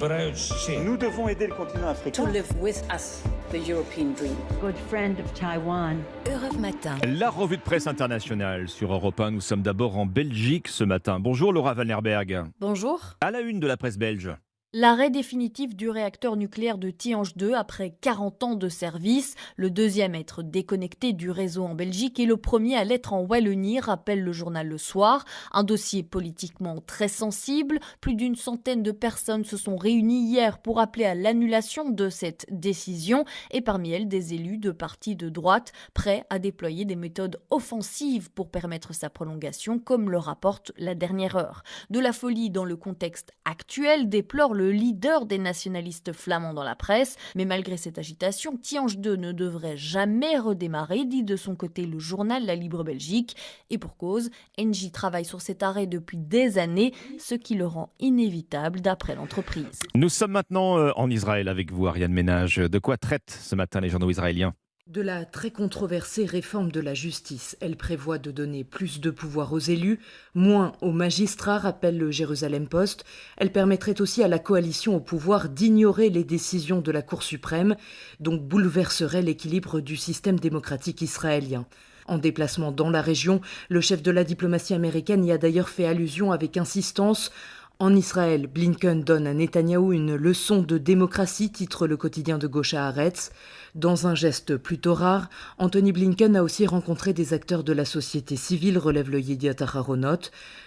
Nous devons aider le continent africain. To live with us, the European dream. Good friend of Taiwan. Europe Matin. La revue de presse internationale sur Europe 1. Nous sommes d'abord en Belgique ce matin. Bonjour Laura Vannerberg. Bonjour. À la une de la presse belge. L'arrêt définitif du réacteur nucléaire de Tihange 2 après 40 ans de service. Le deuxième à être déconnecté du réseau en Belgique et le premier à l'être en Wallonie, rappelle le journal Le Soir. Un dossier politiquement très sensible. Plus d'une centaine de personnes se sont réunies hier pour appeler à l'annulation de cette décision. Et parmi elles, des élus de partis de droite prêts à déployer des méthodes offensives pour permettre sa prolongation, comme le rapporte La Dernière Heure. De la folie dans le contexte actuel, déplore le leader des nationalistes flamands dans la presse. Mais malgré cette agitation, Tihange 2 ne devrait jamais redémarrer, dit de son côté le journal La Libre Belgique. Et pour cause, Engie travaille sur cet arrêt depuis des années, ce qui le rend inévitable d'après l'entreprise. Nous sommes maintenant en Israël avec vous, Ariane Ménage. De quoi traitent ce matin les journaux israéliens ? De la très controversée réforme de la justice. Elle prévoit de donner plus de pouvoir aux élus, moins aux magistrats, rappelle le Jérusalem Post. Elle permettrait aussi à la coalition au pouvoir d'ignorer les décisions de la Cour suprême, donc bouleverserait l'équilibre du système démocratique israélien. En déplacement dans la région, le chef de la diplomatie américaine y a d'ailleurs fait allusion avec insistance. En Israël, Blinken donne à Netanyahou une leçon de démocratie, titre le quotidien de gauche Haaretz. Dans un geste plutôt rare, Anthony Blinken a aussi rencontré des acteurs de la société civile, relève le Yediot Aharonot.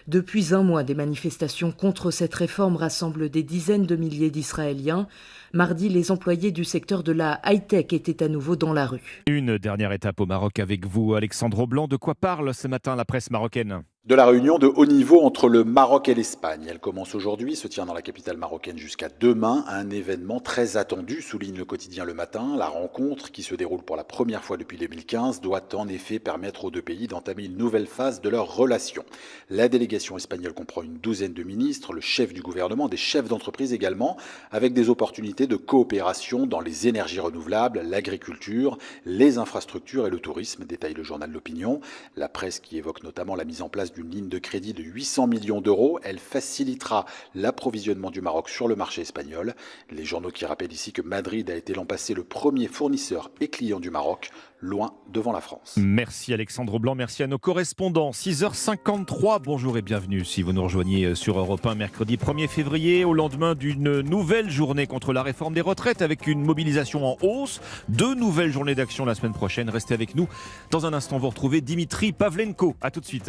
Depuis un mois, des manifestations contre cette réforme rassemblent des dizaines de milliers d'Israéliens. Mardi, les employés du secteur de la high-tech étaient à nouveau dans la rue. Une dernière étape au Maroc avec vous, Alexandre Blanc. De quoi parle ce matin la presse marocaine ? De la réunion de haut niveau entre le Maroc et l'Espagne. Elle commence aujourd'hui, se tient dans la capitale marocaine jusqu'à demain. Un événement très attendu, souligne le quotidien Le Matin. La rencontre, qui se déroule pour la première fois depuis 2015, doit en effet permettre aux deux pays d'entamer une nouvelle phase de leurs relations. La délégation espagnole comprend une douzaine de ministres, le chef du gouvernement, des chefs d'entreprise également, avec des opportunités de coopération dans les énergies renouvelables, l'agriculture, les infrastructures et le tourisme, détaille le journal L'Opinion. La presse qui évoque notamment la mise en place d'une ligne de crédit de 800 millions d'euros. Elle facilitera l'approvisionnement du Maroc sur le marché espagnol. Les journaux qui rappellent ici que Madrid a été l'an passé le premier fournisseur et client du Maroc, loin devant la France. Merci Alexandre Blanc, merci à nos correspondants. 6h53, bonjour et bienvenue si vous nous rejoignez sur Europe 1, mercredi 1er février, au lendemain d'une nouvelle journée contre la réforme des retraites avec une mobilisation en hausse. 2 nouvelles journées d'action la semaine prochaine. Restez avec nous. Dans un instant, vous retrouvez Dimitri Pavlenko. À tout de suite.